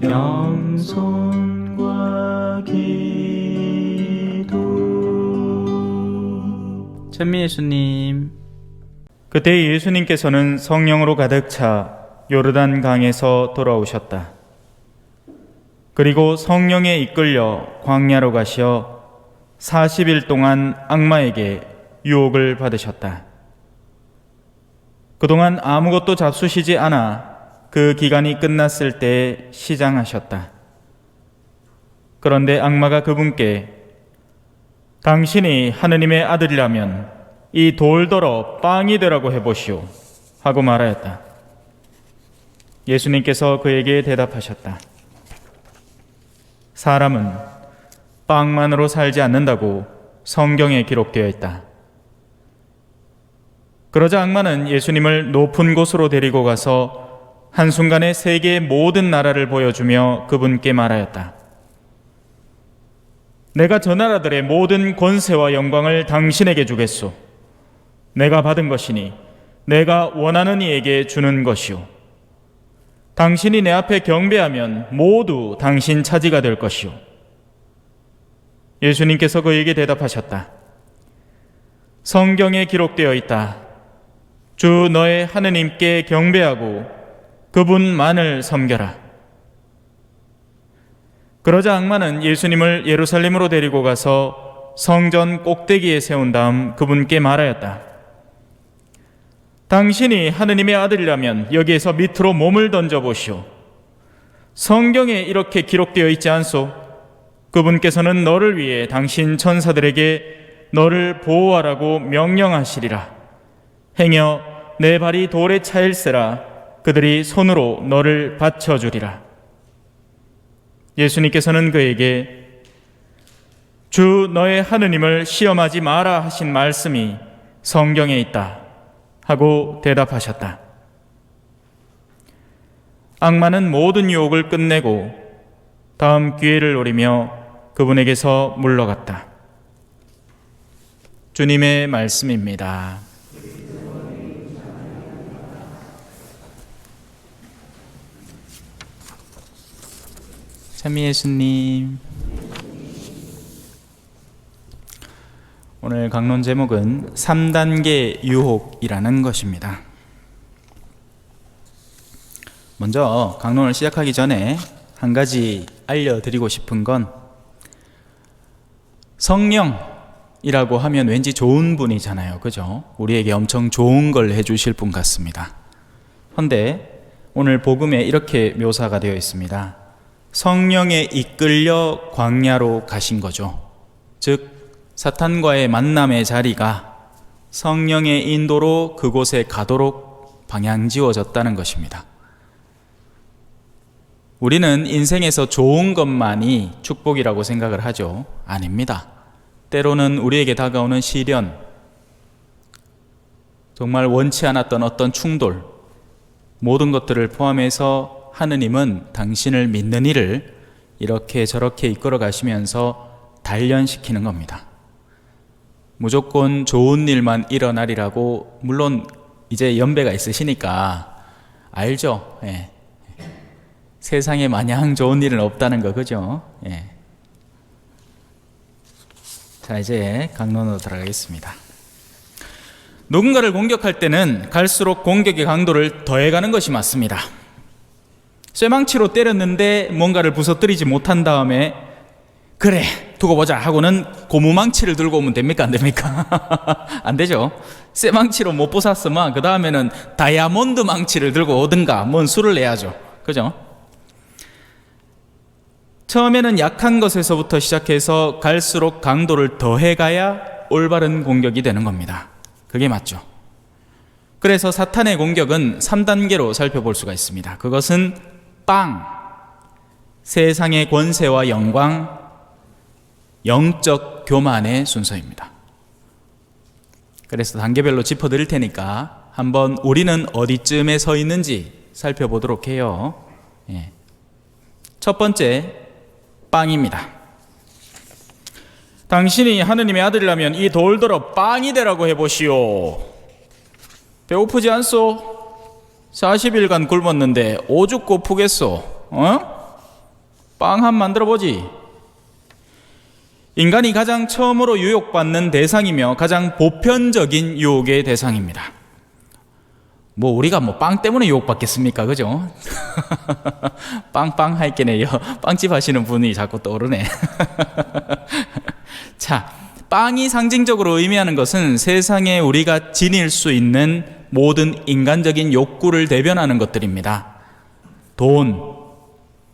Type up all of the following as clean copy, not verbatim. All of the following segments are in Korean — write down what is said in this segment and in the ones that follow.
겸손과 기도. 찬미 예수님. 그때 예수님께서는 성령으로 가득 차 요르단 강에서 돌아오셨다. 그리고 성령에 이끌려 광야로 가시어 40일 동안 악마에게 유혹을 받으셨다. 그동안 아무것도 잡수시지 않아 그 기간이 끝났을 때에 시장하셨다. 그런데 악마가 그분께 당신이 하느님의 아들이라면 이 돌더러 빵이 되라고 해보시오 하고 말하였다. 예수님께서 그에게 대답하셨다. 사람은 빵만으로 살지 않는다고 성경에 기록되어 있다. 그러자 악마는 예수님을 높은 곳으로 데리고 가서 한순간에 세계의 모든 나라를 보여주며 그분께 말하였다. 내가 저 나라들의 모든 권세와 영광을 당신에게 주겠소. 내가 받은 것이니 내가 원하는 이에게 주는 것이오. 당신이 내 앞에 경배하면 모두 당신 차지가 될 것이오. 예수님께서 그에게 대답하셨다. 성경에 기록되어 있다. 주 너의 하느님께 경배하고 그분만을 섬겨라. 그러자 악마는 예수님을 예루살렘으로 데리고 가서 성전 꼭대기에 세운 다음 그분께 말하였다. 당신이 하느님의 아들이라면 여기에서 밑으로 몸을 던져보시오. 성경에 이렇게 기록되어 있지 않소? 그분께서는 너를 위해 당신 천사들에게 너를 보호하라고 명령하시리라. 행여 내 발이 돌에 차일세라 그들이 손으로 너를 받쳐주리라. 예수님께서는 그에게 주 너의 하느님을 시험하지 마라 하신 말씀이 성경에 있다 하고 대답하셨다. 악마는 모든 유혹을 끝내고 다음 기회를 노리며 그분에게서 물러갔다. 주님의 말씀입니다. 찬미 예수님. 오늘 강론 제목은 3단계 유혹이라는 것입니다. 먼저 강론을 시작하기 전에 한 가지 알려드리고 싶은 건 성령이라고 하면 왠지 좋은 분이잖아요. 그죠? 우리에게 엄청 좋은 걸 해주실 분 같습니다. 그런데 오늘 복음에 이렇게 묘사가 되어 있습니다. 성령에 이끌려 광야로 가신 거죠. 즉 사탄과의 만남의 자리가 성령의 인도로 그곳에 가도록 방향지어졌다는 것입니다. 우리는 인생에서 좋은 것만이 축복이라고 생각을 하죠. 아닙니다. 때로는 우리에게 다가오는 시련, 정말 원치 않았던 어떤 충돌, 모든 것들을 포함해서 하느님은 당신을 믿는 일을 이렇게 저렇게 이끌어 가시면서 단련시키는 겁니다. 무조건 좋은 일만 일어나리라고, 물론 이제 연배가 있으시니까 알죠. 예. 세상에 마냥 좋은 일은 없다는 거, 그죠? 예. 자, 이제 강론으로 들어가겠습니다. 누군가를 공격할 때는 갈수록 공격의 강도를 더해가는 것이 맞습니다. 쇠망치로 때렸는데 뭔가를 부서뜨리지 못한 다음에 그래 두고 보자 하고는 고무망치를 들고 오면 됩니까? 안 됩니까? 안 되죠. 쇠망치로 못 부쉈으면 그 다음에는 다이아몬드 망치를 들고 오든가 뭔 수를 내야죠. 그죠? 처음에는 약한 것에서부터 시작해서 갈수록 강도를 더해가야 올바른 공격이 되는 겁니다. 그게 맞죠. 그래서 사탄의 공격은 3단계로 살펴볼 수가 있습니다. 그것은 빵, 세상의 권세와 영광, 영적 교만의 순서입니다. 그래서 단계별로 짚어드릴 테니까 한번 우리는 어디쯤에 서 있는지 살펴보도록 해요. 예. 첫 번째, 빵입니다. 당신이 하느님의 아들이라면 이 돌더러 빵이 되라고 해보시오. 배고프지 않소? 40일간 굶었는데 오죽 고프겠소? 빵 한 만들어 보지. 인간이 가장 처음으로 유혹받는 대상이며 가장 보편적인 유혹의 대상입니다. 뭐 우리가 뭐 빵 때문에 유혹받겠습니까? 그죠? 빵빵 할게네요. 빵집 하시는 분이 자꾸 떠오르네. 자, 빵이 상징적으로 의미하는 것은 세상에 우리가 지닐 수 있는 모든 인간적인 욕구를 대변하는 것들입니다. 돈,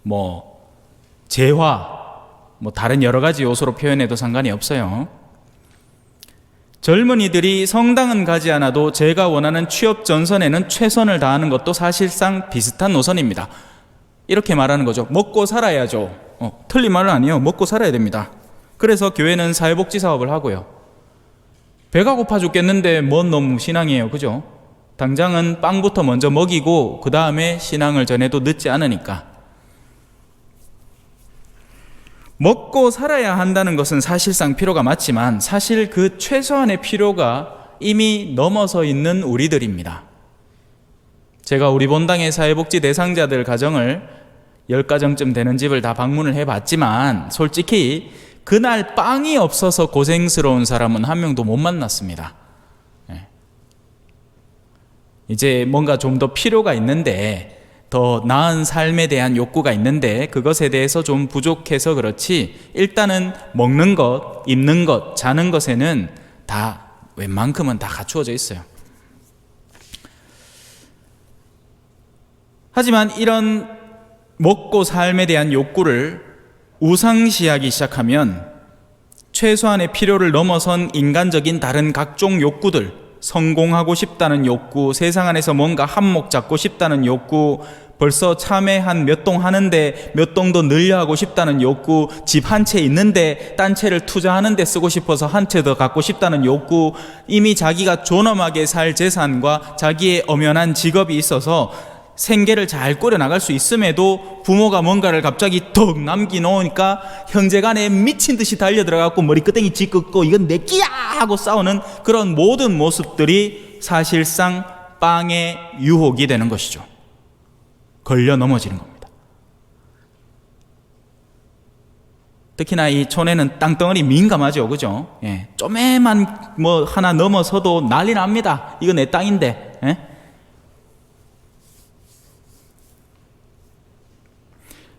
뭐 재화, 뭐 다른 여러 가지 요소로 표현해도 상관이 없어요. 젊은이들이 성당은 가지 않아도 제가 원하는 취업 전선에는 최선을 다하는 것도 사실상 비슷한 노선입니다. 이렇게 말하는 거죠. 먹고 살아야죠. 틀린 말은 아니에요. 먹고 살아야 됩니다. 그래서 교회는 사회복지 사업을 하고요. 배가 고파 죽겠는데 뭔 놈 신앙이에요. 그죠? 당장은 빵부터 먼저 먹이고 그 다음에 신앙을 전해도 늦지 않으니까. 먹고 살아야 한다는 것은 사실상 필요가 맞지만 사실 그 최소한의 필요가 이미 넘어서 있는 우리들입니다. 제가 우리 본당의 사회복지 대상자들 가정을 10가정쯤 되는 집을 다 방문을 해봤지만 솔직히 그날 빵이 없어서 고생스러운 사람은 한 명도 못 만났습니다. 이제 뭔가 좀 더 필요가 있는데 더 나은 삶에 대한 욕구가 있는데 그것에 대해서 좀 부족해서 그렇지 일단은 먹는 것, 입는 것, 자는 것에는 다 웬만큼은 다 갖추어져 있어요. 하지만 이런 먹고 삶에 대한 욕구를 우상시하기 시작하면 최소한의 필요를 넘어선 인간적인 다른 각종 욕구들, 성공하고 싶다는 욕구, 세상 안에서 뭔가 한몫 잡고 싶다는 욕구, 벌써 참외 한 몇 동 하는데 몇 동도 늘려하고 싶다는 욕구, 집 한 채 있는데 딴 채를 투자하는 데 쓰고 싶어서 한 채 더 갖고 싶다는 욕구, 이미 자기가 존엄하게 살 재산과 자기의 엄연한 직업이 있어서 생계를 잘 꾸려나갈 수 있음에도 부모가 뭔가를 갑자기 턱 남겨놓으니까 형제간에 미친 듯이 달려들어가고 머리끄댕이 짓긋고 이건 내 끼야 하고 싸우는 그런 모든 모습들이 사실상 빵의 유혹이 되는 것이죠. 걸려 넘어지는 겁니다. 특히나 이 촌에는 땅덩어리 민감하죠. 그죠? 예. 쪼매만 뭐 하나 넘어서도 난리 납니다. 이거 내 땅인데. 예?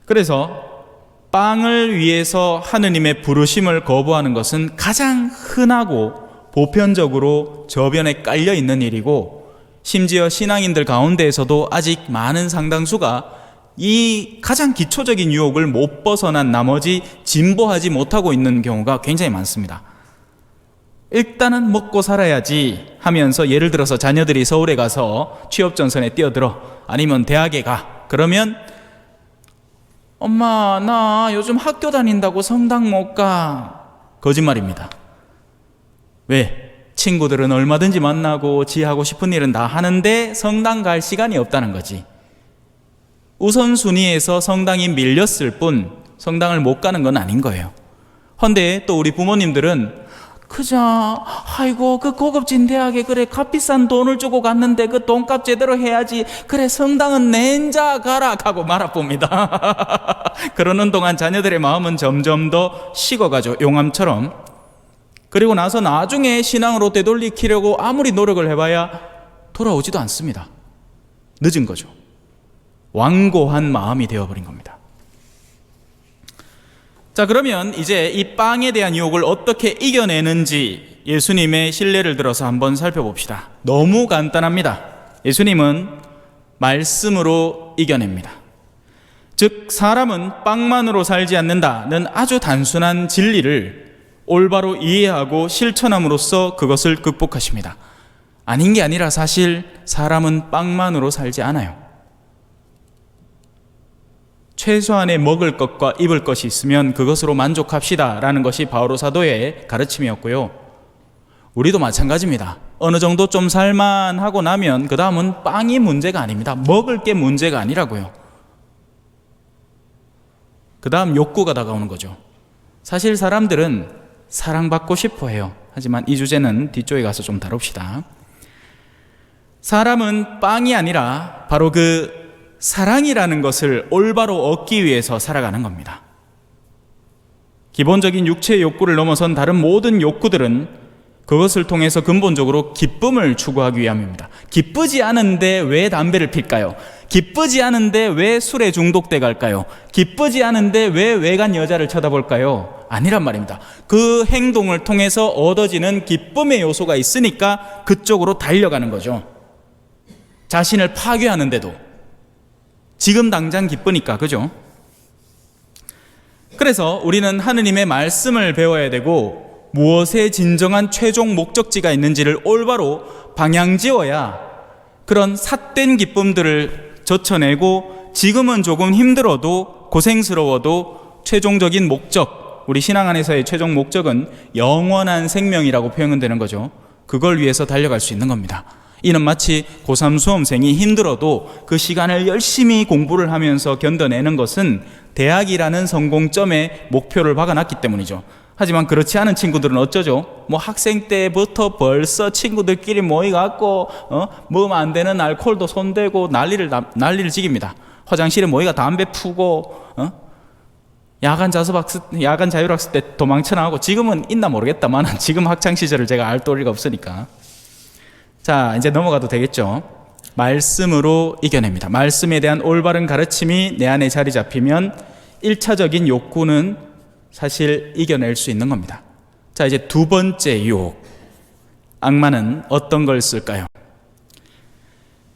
그래서 빵을 위해서 하느님의 부르심을 거부하는 것은 가장 흔하고 보편적으로 저변에 깔려 있는 일이고, 심지어 신앙인들 가운데에서도 아직 많은 상당수가 이 가장 기초적인 유혹을 못 벗어난 나머지 진보하지 못하고 있는 경우가 굉장히 많습니다. 일단은 먹고 살아야지 하면서 예를 들어서 자녀들이 서울에 가서 취업전선에 뛰어들어, 아니면 대학에 가. 그러면 엄마 나 요즘 학교 다닌다고 성당 못 가. 거짓말입니다. 왜? 친구들은 얼마든지 만나고 지 하고 싶은 일은 다 하는데 성당 갈 시간이 없다는 거지. 우선순위에서 성당이 밀렸을 뿐 성당을 못 가는 건 아닌 거예요. 헌데 또 우리 부모님들은 그자 아이고 그 고급진 대학에 그래 값비싼 돈을 주고 갔는데 그 돈값 제대로 해야지, 그래 성당은 낸자 가라 하고 말아봅니다. 그러는 동안 자녀들의 마음은 점점 더 식어가죠. 용암처럼. 그리고 나서 나중에 신앙으로 되돌리키려고 아무리 노력을 해봐야 돌아오지도 않습니다. 늦은 거죠. 완고한 마음이 되어버린 겁니다. 자, 그러면 이제 이 빵에 대한 유혹을 어떻게 이겨내는지 예수님의 신뢰를 들어서 한번 살펴봅시다. 너무 간단합니다. 예수님은 말씀으로 이겨냅니다. 즉 사람은 빵만으로 살지 않는다는 아주 단순한 진리를 올바로 이해하고 실천함으로써 그것을 극복하십니다. 아닌 게 아니라 사실 사람은 빵만으로 살지 않아요. 최소한의 먹을 것과 입을 것이 있으면 그것으로 만족합시다 라는 것이 바오로 사도의 가르침이었고요. 우리도 마찬가지입니다. 어느 정도 좀 살만하고 나면 그 다음은 빵이 문제가 아닙니다. 먹을 게 문제가 아니라고요. 그 다음 욕구가 다가오는 거죠. 사실 사람들은 사랑받고 싶어 해요. 하지만 이 주제는 뒤쪽에 가서 좀 다룹시다. 사람은 빵이 아니라 바로 그 사랑이라는 것을 올바로 얻기 위해서 살아가는 겁니다. 기본적인 육체의 욕구를 넘어선 다른 모든 욕구들은 그것을 통해서 근본적으로 기쁨을 추구하기 위함입니다. 기쁘지 않은데 왜 담배를 필까요? 기쁘지 않은데 왜 술에 중독돼 갈까요? 기쁘지 않은데 왜 외간 여자를 쳐다볼까요? 아니란 말입니다. 그 행동을 통해서 얻어지는 기쁨의 요소가 있으니까 그쪽으로 달려가는 거죠. 자신을 파괴하는데도 지금 당장 기쁘니까, 그죠? 그래서 우리는 하느님의 말씀을 배워야 되고 무엇에 진정한 최종 목적지가 있는지를 올바로 방향지어야 그런 삿된 기쁨들을 젖혀내고 지금은 조금 힘들어도 고생스러워도 최종적인 목적, 우리 신앙 안에서의 최종 목적은 영원한 생명이라고 표현은 되는 거죠. 그걸 위해서 달려갈 수 있는 겁니다. 이는 마치 고3 수험생이 힘들어도 그 시간을 열심히 공부를 하면서 견뎌내는 것은 대학이라는 성공점에 목표를 박아놨기 때문이죠. 하지만 그렇지 않은 친구들은 어쩌죠? 뭐 학생 때부터 벌써 친구들끼리 모여갖고 먹으면 안 되는 알코올도 손대고 난리를 지깁니다. 화장실에 모이가 담배 푸고 야간 자율학습 때 도망쳐 나오고, 지금은 있나 모르겠다만 지금 학창 시절을 제가 알 도리가 없으니까. 자, 이제 넘어가도 되겠죠? 말씀으로 이겨냅니다. 말씀에 대한 올바른 가르침이 내 안에 자리 잡히면 1차적인 욕구는 사실 이겨낼 수 있는 겁니다. 자, 이제 두 번째 유혹. 악마는 어떤 걸 쓸까요?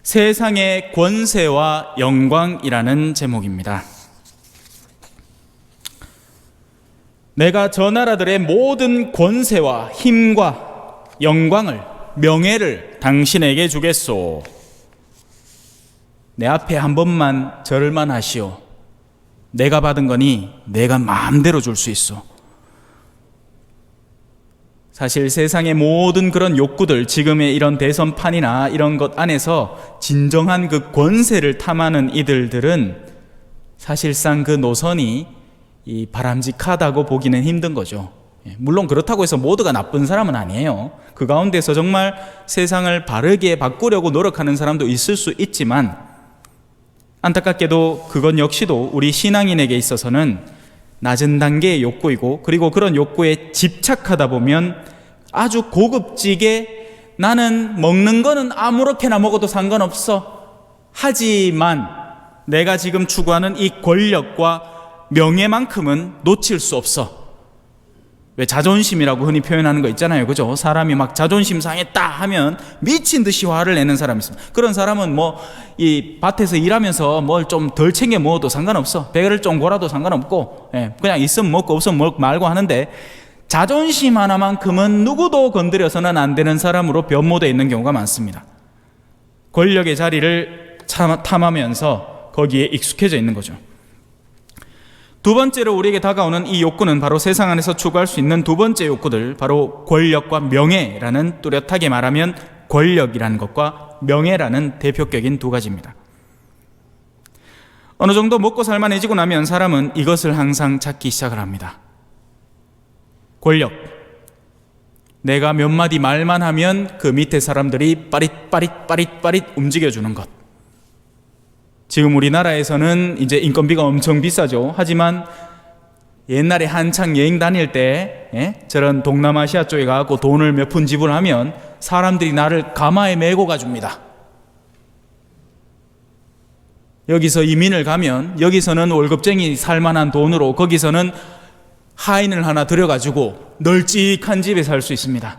세상의 권세와 영광이라는 제목입니다. 내가 저 나라들의 모든 권세와 힘과 영광을, 명예를 당신에게 주겠소. 내 앞에 한 번만 절만 하시오. 내가 받은 거니 내가 마음대로 줄 수 있어. 사실 세상의 모든 그런 욕구들, 지금의 이런 대선판이나 이런 것 안에서 진정한 그 권세를 탐하는 이들은 사실상 그 노선이 바람직하다고 보기는 힘든 거죠. 물론 그렇다고 해서 모두가 나쁜 사람은 아니에요. 그 가운데서 정말 세상을 바르게 바꾸려고 노력하는 사람도 있을 수 있지만, 안타깝게도 그건 역시도 우리 신앙인에게 있어서는 낮은 단계의 욕구이고, 그리고 그런 욕구에 집착하다 보면 아주 고급지게 나는 먹는 거는 아무렇게나 먹어도 상관없어. 하지만 내가 지금 추구하는 이 권력과 명예만큼은 놓칠 수 없어. 왜 자존심이라고 흔히 표현하는 거 있잖아요, 그죠? 사람이 막 자존심 상했다 하면 미친 듯이 화를 내는 사람이 있습니다. 그런 사람은 뭐 이 밭에서 일하면서 뭘 좀 덜 챙겨 먹어도 상관없어. 배를 좀 골아도 상관없고, 그냥 있으면 먹고 없으면 말고 하는데, 자존심 하나만큼은 누구도 건드려서는 안 되는 사람으로 변모되어 있는 경우가 많습니다. 권력의 자리를 탐하면서 거기에 익숙해져 있는 거죠. 두 번째로 우리에게 다가오는 이 욕구는 바로 세상 안에서 추구할 수 있는 두 번째 욕구들, 바로 권력과 명예라는, 뚜렷하게 말하면 권력이라는 것과 명예라는 대표격인 두 가지입니다. 어느 정도 먹고 살만해지고 나면 사람은 이것을 항상 찾기 시작을 합니다. 권력. 내가 몇 마디 말만 하면 그 밑에 사람들이 빠릿 움직여주는 것. 지금 우리나라에서는 이제 인건비가 엄청 비싸죠. 하지만 옛날에 한창 여행 다닐 때 저런 동남아시아 쪽에 가고 돈을 몇 푼 지불하면 사람들이 나를 가마에 메고 가줍니다. 여기서 이민을 가면 여기서는 월급쟁이 살만한 돈으로, 거기서는 하인을 하나 들여가지고 널찍한 집에 살 수 있습니다.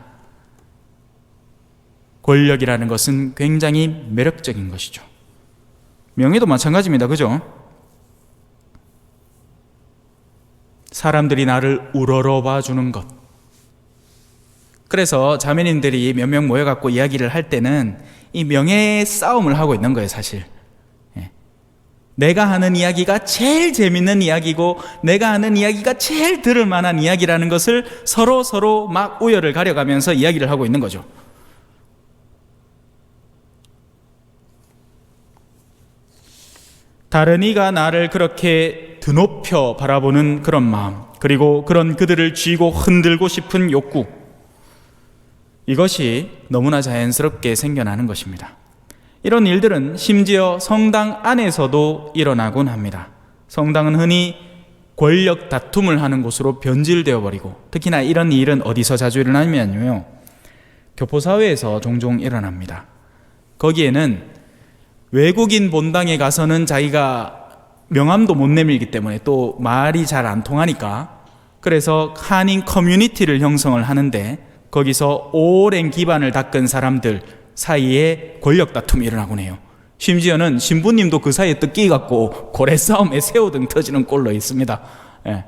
권력이라는 것은 굉장히 매력적인 것이죠. 명예도 마찬가지입니다. 그죠? 사람들이 나를 우러러봐 주는 것. 그래서 자매님들이 몇 명 모여갖고 이야기를 할 때는 이 명예의 싸움을 하고 있는 거예요, 사실. 내가 하는 이야기가 제일 재밌는 이야기고, 내가 하는 이야기가 제일 들을 만한 이야기라는 것을 서로 막 우열을 가려가면서 이야기를 하고 있는 거죠. 다른 이가 나를 그렇게 드높여 바라보는 그런 마음, 그리고 그런 그들을 쥐고 흔들고 싶은 욕구, 이것이 너무나 자연스럽게 생겨나는 것입니다. 이런 일들은 심지어 성당 안에서도 일어나곤 합니다. 성당은 흔히 권력 다툼을 하는 곳으로 변질되어 버리고, 특히나 이런 일은 어디서 자주 일어나냐면요, 교포사회에서 종종 일어납니다. 거기에는 외국인 본당에 가서는 자기가 명함도 못 내밀기 때문에 또 말이 잘 안 통하니까, 그래서 한인 커뮤니티를 형성을 하는데 거기서 오랜 기반을 닦은 사람들 사이에 권력 다툼이 일어나곤 해요. 심지어는 신부님도 그 사이에 뜯기 갖고 고래 싸움에 새우등 터지는 꼴로 있습니다. 예.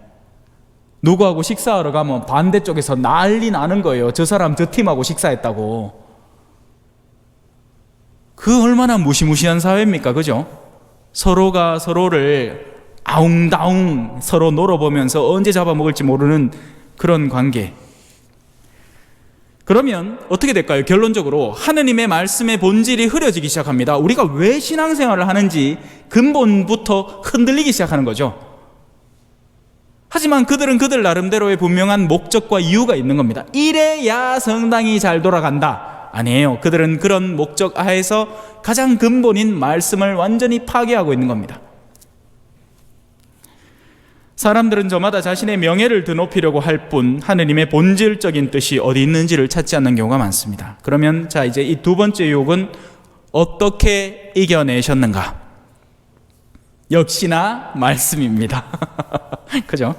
누구하고 식사하러 가면 반대쪽에서 난리 나는 거예요. 저 사람 저 팀하고 식사했다고. 그 얼마나 무시무시한 사회입니까? 그죠? 서로가 서로를 아웅다웅 서로 놀아보면서 언제 잡아먹을지 모르는 그런 관계. 그러면 어떻게 될까요? 결론적으로 하느님의 말씀의 본질이 흐려지기 시작합니다. 우리가 왜 신앙생활을 하는지 근본부터 흔들리기 시작하는 거죠. 하지만 그들은 그들 나름대로의 분명한 목적과 이유가 있는 겁니다. 이래야 성당이 잘 돌아간다. 아니에요. 그들은 그런 목적 하에서 가장 근본인 말씀을 완전히 파괴하고 있는 겁니다. 사람들은 저마다 자신의 명예를 드높이려고 할 뿐 하느님의 본질적인 뜻이 어디 있는지를 찾지 않는 경우가 많습니다. 그러면 자, 이제 이 두 번째 유혹은 어떻게 이겨내셨는가? 역시나 말씀입니다. 그죠?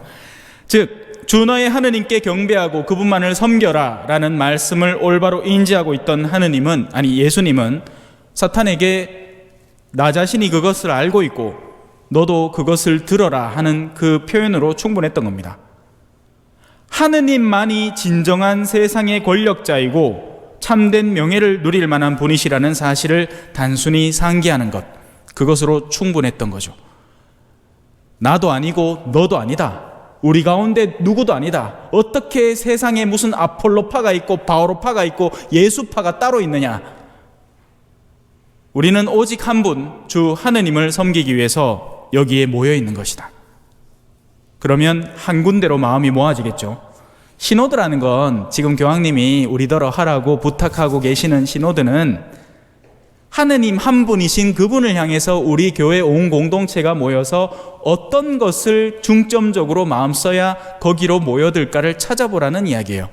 즉, 주 너의 하느님께 경배하고 그분만을 섬겨라 라는 말씀을 올바로 인지하고 있던 하느님은, 아니 예수님은 사탄에게 나 자신이 그것을 알고 있고 너도 그것을 들어라 하는 그 표현으로 충분했던 겁니다. 하느님만이 진정한 세상의 권력자이고 참된 명예를 누릴 만한 분이시라는 사실을 단순히 상기하는 것, 그것으로 충분했던 거죠. 나도 아니고 너도 아니다. 우리 가운데 누구도 아니다. 어떻게 세상에 무슨 아폴로파가 있고 바오로파가 있고 예수파가 따로 있느냐. 우리는 오직 한 분, 주 하느님을 섬기기 위해서 여기에 모여 있는 것이다. 그러면 한 군데로 마음이 모아지겠죠. 신호드라는 건 지금 교황님이 우리더러 하라고 부탁하고 계시는 신호드는 하느님 한 분이신 그분을 향해서 우리 교회 온 공동체가 모여서 어떤 것을 중점적으로 마음 써야 거기로 모여들까를 찾아보라는 이야기예요.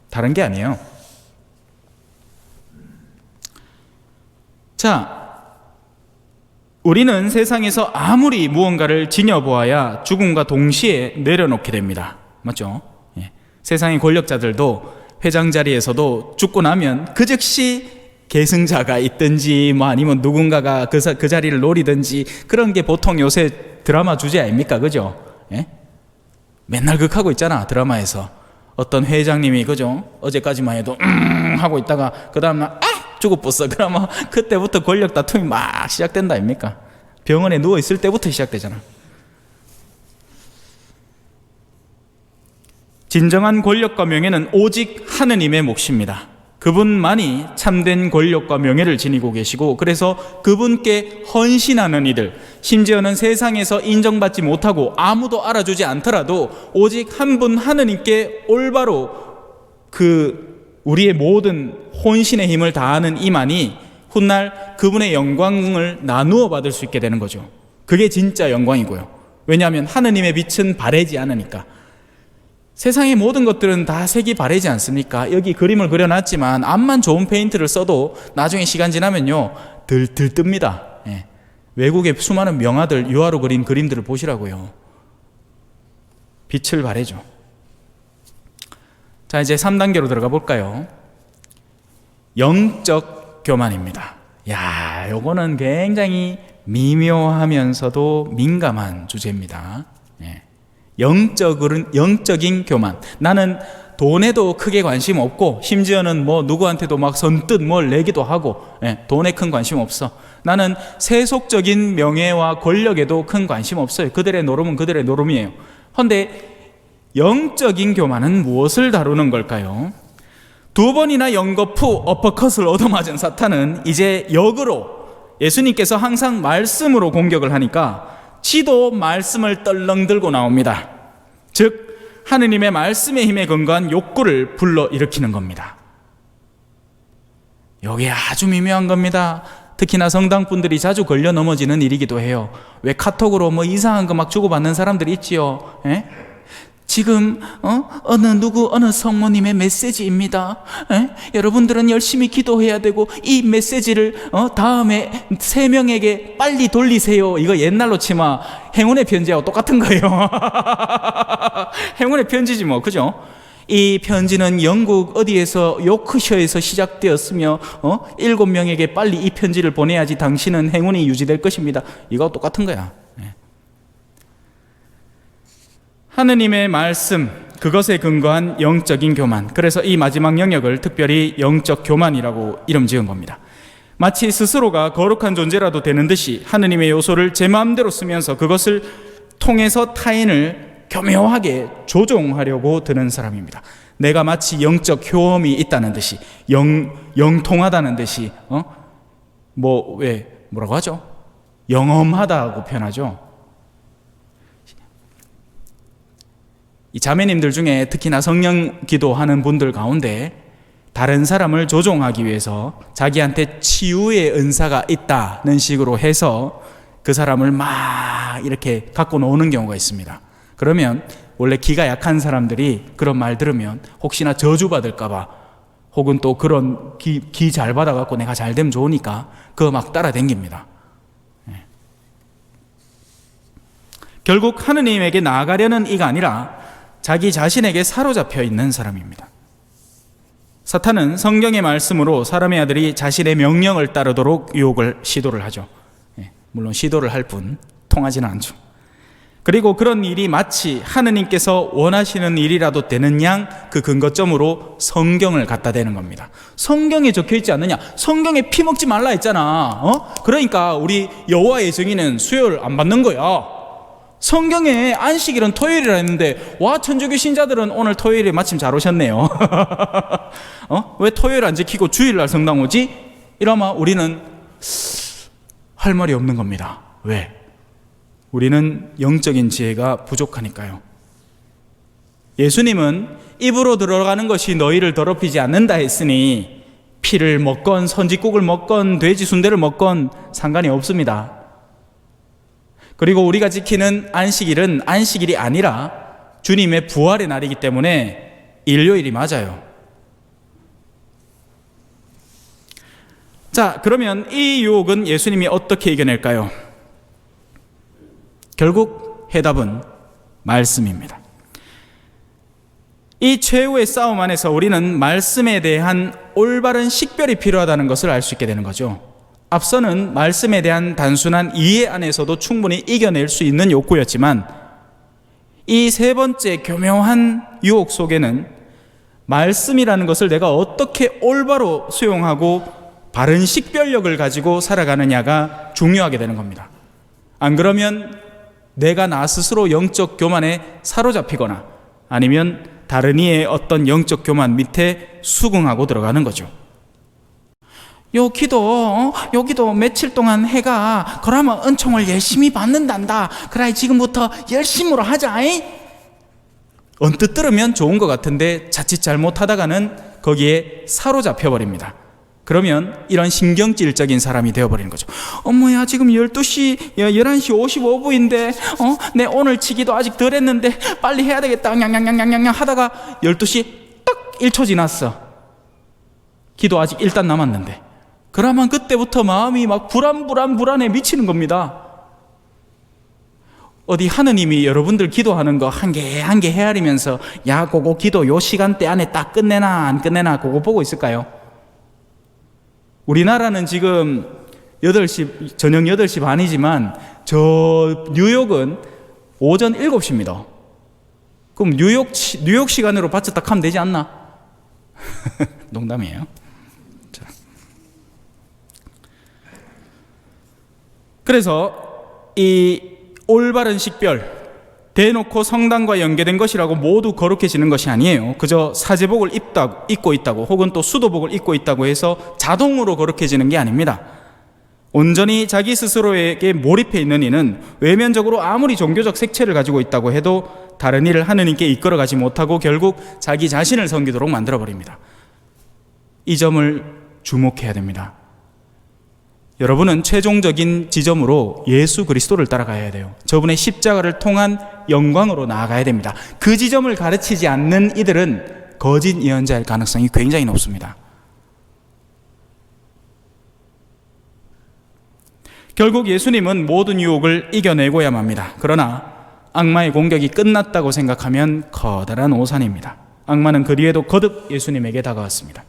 다른 게 아니에요. 자, 우리는 세상에서 아무리 무언가를 지녀보아야 죽음과 동시에 내려놓게 됩니다. 맞죠? 예. 세상의 권력자들도 회장 자리에서도 죽고 나면 그 즉시 계승자가 있든지 뭐 아니면 누군가가 그 자리를 노리든지, 그런 게 보통 요새 드라마 주제 아닙니까? 그죠? 예? 맨날 극하고 있잖아, 드라마에서. 어떤 회장님이, 그죠? 어제까지만 해도 하고 있다가 그 다음날 죽어버렸어. 그러면 그때부터 권력 다툼이 막 시작된다 아닙니까? 병원에 누워있을 때부터 시작되잖아. 진정한 권력과 명예는 오직 하느님의 몫입니다. 그분만이 참된 권력과 명예를 지니고 계시고, 그래서 그분께 헌신하는 이들, 심지어는 세상에서 인정받지 못하고 아무도 알아주지 않더라도 오직 한 분 하느님께 올바로 우리의 모든 혼신의 힘을 다하는 이만이 훗날 그분의 영광을 나누어 받을 수 있게 되는 거죠. 그게 진짜 영광이고요. 왜냐하면 하느님의 빛은 바래지 않으니까. 세상의 모든 것들은 다 색이 바래지 않습니까? 여기 그림을 그려놨지만 암만 좋은 페인트를 써도 나중에 시간 지나면요 들뜹니다. 예. 외국의 수많은 명화들, 유화로 그린 그림들을 보시라고요. 빛을 바래죠. 자, 이제 3단계로 들어가 볼까요? 영적 교만입니다. 야, 요거는 굉장히 미묘하면서도 민감한 주제입니다. 예. 영적인 교만. 나는 돈에도 크게 관심 없고, 심지어는 뭐 누구한테도 막 선뜻 뭘 내기도 하고, 예, 돈에 큰 관심 없어. 나는 세속적인 명예와 권력에도 큰 관심 없어요. 그들의 노름은 그들의 노름이에요. 그런데 영적인 교만은 무엇을 다루는 걸까요? 두 번이나 연거푸 어퍼컷을 얻어맞은 사탄은 이제 역으로 예수님께서 항상 말씀으로 공격을 하니까 지도 말씀을 떨렁 들고 나옵니다. 즉 하느님의 말씀의 힘에 근거한 욕구를 불러일으키는 겁니다. 이게 아주 미묘한 겁니다. 특히나 성당분들이 자주 걸려 넘어지는 일이기도 해요. 왜 카톡으로 뭐 이상한 거 막 주고받는 사람들이 있지요. 예? 지금 어느 성모님의 메시지입니다. 에? 여러분들은 열심히 기도해야 되고 이 메시지를 다음에 3명에게 빨리 돌리세요. 이거 옛날로 치면 행운의 편지하고 똑같은 거예요. 행운의 편지지 뭐, 그죠? 이 편지는 영국 어디에서 요크셔에서 시작되었으며 7명에게 빨리 이 편지를 보내야지 당신은 행운이 유지될 것입니다. 이거 똑같은 거야. 하느님의 말씀, 그것에 근거한 영적인 교만. 그래서 이 마지막 영역을 특별히 영적 교만이라고 이름 지은 겁니다. 마치 스스로가 거룩한 존재라도 되는 듯이 하느님의 요소를 제 마음대로 쓰면서 그것을 통해서 타인을 교묘하게 조종하려고 드는 사람입니다. 내가 마치 영적 효험이 있다는 듯이, 영통하다는 듯이, 뭐라고 하죠? 영험하다고 표현하죠. 이 자매님들 중에 특히나 성령 기도하는 분들 가운데 다른 사람을 조종하기 위해서 자기한테 치유의 은사가 있다는 식으로 해서 그 사람을 막 이렇게 갖고 노는 경우가 있습니다. 그러면 원래 기가 약한 사람들이 그런 말 들으면 혹시나 저주받을까봐 혹은 또 그런 기 잘 받아갖고 내가 잘 되면 좋으니까 그거 막 따라다닙니다. 결국 하느님에게 나아가려는 이가 아니라 자기 자신에게 사로잡혀 있는 사람입니다. 사탄은 성경의 말씀으로 사람의 아들이 자신의 명령을 따르도록 시도를 하죠. 물론 시도를 할 뿐 통하지는 않죠. 그리고 그런 일이 마치 하느님께서 원하시는 일이라도 되는 양 그 근거점으로 성경을 갖다 대는 겁니다. 성경에 적혀 있지 않느냐? 성경에 피 먹지 말라 했잖아. 그러니까 우리 여호와의 증인은 수요일 안 받는 거야. 성경에 안식일은 토요일이라 했는데 와, 천주교 신자들은 오늘 토요일에 마침 잘 오셨네요. 왜 토요일 안 지키고 주일날 성당 오지? 이러면 우리는 할 말이 없는 겁니다. 왜? 우리는 영적인 지혜가 부족하니까요. 예수님은 입으로 들어가는 것이 너희를 더럽히지 않는다 했으니 피를 먹건 선짓국을 먹건 돼지 순대를 먹건 상관이 없습니다. 그리고 우리가 지키는 안식일은 안식일이 아니라 주님의 부활의 날이기 때문에 일요일이 맞아요. 자, 그러면 이 유혹은 예수님이 어떻게 이겨낼까요? 결국 해답은 말씀입니다. 이 최후의 싸움 안에서 우리는 말씀에 대한 올바른 식별이 필요하다는 것을 알 수 있게 되는 거죠. 앞서는 말씀에 대한 단순한 이해 안에서도 충분히 이겨낼 수 있는 욕구였지만 이 세 번째 교묘한 유혹 속에는 말씀이라는 것을 내가 어떻게 올바로 수용하고 바른 식별력을 가지고 살아가느냐가 중요하게 되는 겁니다. 안 그러면 내가 나 스스로 영적 교만에 사로잡히거나 아니면 다른 이의 어떤 영적 교만 밑에 수긍하고 들어가는 거죠. 여기도 며칠 동안 해가 그러면 은총을 열심히 받는단다. 그래 지금부터 열심으로 하자. 언뜻 들으면 좋은 것 같은데 자칫 잘못하다가는 거기에 사로잡혀 버립니다. 그러면 이런 신경질적인 사람이 되어버리는 거죠. 어머야, 지금 11시 55분인데 내 오늘 치기도 아직 덜 했는데 빨리 해야 되겠다. 냥냥냥냥냥 하다가 12시 딱 1초 지났어. 기도 아직 1단 남았는데. 그러면 그때부터 마음이 막 불안해 미치는 겁니다. 어디 하느님이 여러분들 기도하는 거 한 개 한 개 헤아리면서 야, 그거 기도 요 시간대 안에 딱 끝내나 안 끝내나 그거 보고 있을까요? 우리나라는 지금 저녁 8시 반이지만 저 뉴욕은 오전 7시입니다. 그럼 뉴욕 시간으로 받쳐 딱 하면 되지 않나? 농담이에요. 자. 그래서 이 올바른 식별, 대놓고 성당과 연계된 것이라고 모두 거룩해지는 것이 아니에요. 그저 사제복을 입고 있다고 혹은 또 수도복을 입고 있다고 해서 자동으로 거룩해지는 게 아닙니다. 온전히 자기 스스로에게 몰입해 있는 이는 외면적으로 아무리 종교적 색채를 가지고 있다고 해도 다른 일을 하느님께 이끌어가지 못하고 결국 자기 자신을 섬기도록 만들어버립니다. 이 점을 주목해야 됩니다. 여러분은 최종적인 지점으로 예수 그리스도를 따라가야 돼요. 저분의 십자가를 통한 영광으로 나아가야 됩니다. 그 지점을 가르치지 않는 이들은 거짓 예언자일 가능성이 굉장히 높습니다. 결국 예수님은 모든 유혹을 이겨내고야 맙니다. 그러나 악마의 공격이 끝났다고 생각하면 커다란 오산입니다. 악마는 그 뒤에도 거듭 예수님에게 다가왔습니다.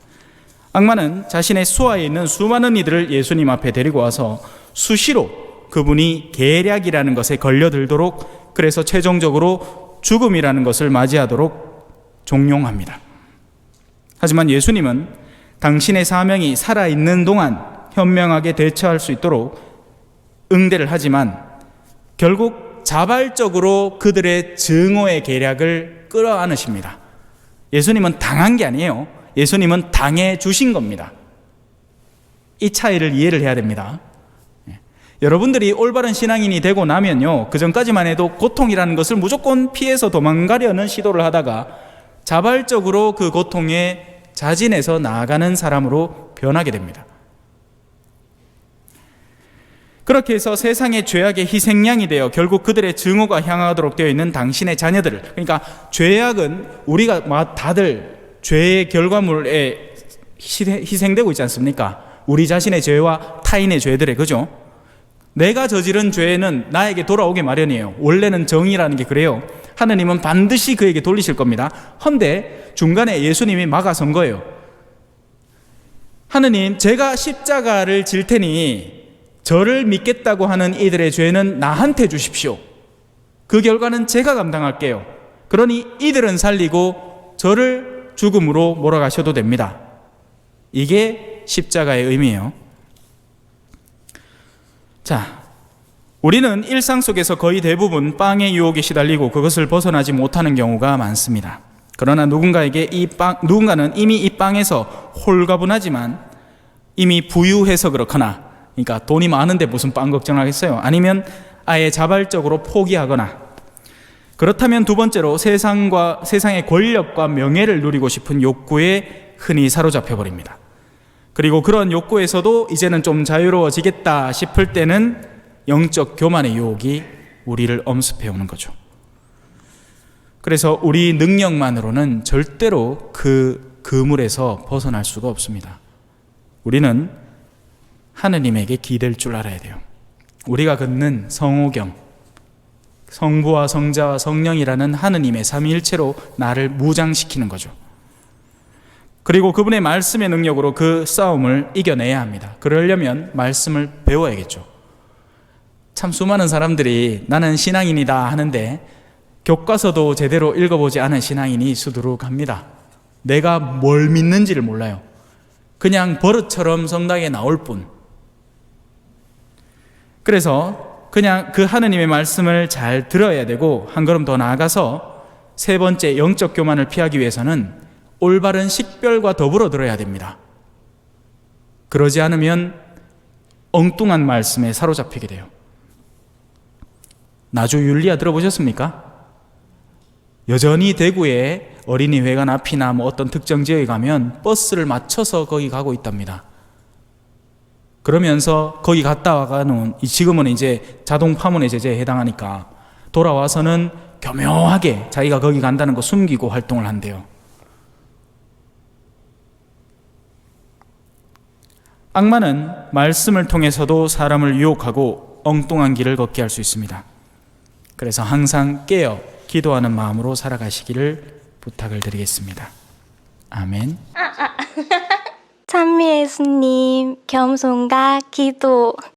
악마는 자신의 수하에 있는 수많은 이들을 예수님 앞에 데리고 와서 수시로 그분이 계략이라는 것에 걸려들도록, 그래서 최종적으로 죽음이라는 것을 맞이하도록 종용합니다. 하지만 예수님은 당신의 사명이 살아있는 동안 현명하게 대처할 수 있도록 응대를 하지만 결국 자발적으로 그들의 증오의 계략을 끌어안으십니다. 예수님은 당한 게 아니에요. 예수님은 당해 주신 겁니다. 이 차이를 이해를 해야 됩니다. 여러분들이 올바른 신앙인이 되고 나면요, 그 전까지만 해도 고통이라는 것을 무조건 피해서 도망가려는 시도를 하다가 자발적으로 그 고통에 자진해서 나아가는 사람으로 변하게 됩니다. 그렇게 해서 세상의 죄악의 희생양이 되어 결국 그들의 증오가 향하도록 되어 있는 당신의 자녀들을, 그러니까 죄악은 우리가 다들 죄의 결과물에 희생되고 있지 않습니까? 우리 자신의 죄와 타인의 죄들에, 그죠? 내가 저지른 죄는 나에게 돌아오게 마련이에요. 원래는 정의라는 게 그래요. 하느님은 반드시 그에게 돌리실 겁니다. 헌데 중간에 예수님이 막아선 거예요. 하느님, 제가 십자가를 질 테니 저를 믿겠다고 하는 이들의 죄는 나한테 주십시오. 그 결과는 제가 감당할게요. 그러니 이들은 살리고 저를 죽음으로 몰아가셔도 됩니다. 이게 십자가의 의미예요. 자, 우리는 일상 속에서 거의 대부분 빵의 유혹에 시달리고 그것을 벗어나지 못하는 경우가 많습니다. 그러나 누군가는 이미 이 빵에서 홀가분하지만 이미 부유해서 그렇거나, 그러니까 돈이 많은데 무슨 빵 걱정하겠어요? 아니면 아예 자발적으로 포기하거나, 그렇다면 두 번째로 세상의 권력과 명예를 누리고 싶은 욕구에 흔히 사로잡혀 버립니다. 그리고 그런 욕구에서도 이제는 좀 자유로워지겠다 싶을 때는 영적 교만의 유혹이 우리를 엄습해 오는 거죠. 그래서 우리 능력만으로는 절대로 그 그물에서 벗어날 수가 없습니다. 우리는 하느님에게 기댈 줄 알아야 돼요. 우리가 걷는 성호경, 성부와 성자와 성령이라는 하느님의 삼위일체로 나를 무장시키는 거죠. 그리고 그분의 말씀의 능력으로 그 싸움을 이겨내야 합니다. 그러려면 말씀을 배워야겠죠. 참 수많은 사람들이 나는 신앙인이다 하는데 교과서도 제대로 읽어보지 않은 신앙인이 수두룩합니다. 내가 뭘 믿는지를 몰라요. 그냥 버릇처럼 성당에 나올 뿐. 그래서 그냥 그 하느님의 말씀을 잘 들어야 되고, 한 걸음 더 나아가서 세 번째 영적 교만을 피하기 위해서는 올바른 식별과 더불어 들어야 됩니다. 그러지 않으면 엉뚱한 말씀에 사로잡히게 돼요. 나주율리아 들어보셨습니까? 여전히 대구에 어린이회관 앞이나 어떤 특정 지역에 가면 버스를 맞춰서 거기 가고 있답니다. 그러면서 거기 갔다 와가는, 지금은 이제 자동 파문의 제재에 해당하니까 돌아와서는 교묘하게 자기가 거기 간다는 거 숨기고 활동을 한대요. 악마는 말씀을 통해서도 사람을 유혹하고 엉뚱한 길을 걷게 할 수 있습니다. 그래서 항상 깨어 기도하는 마음으로 살아가시기를 부탁을 드리겠습니다. 아멘. 찬미 예수님, 겸손과 기도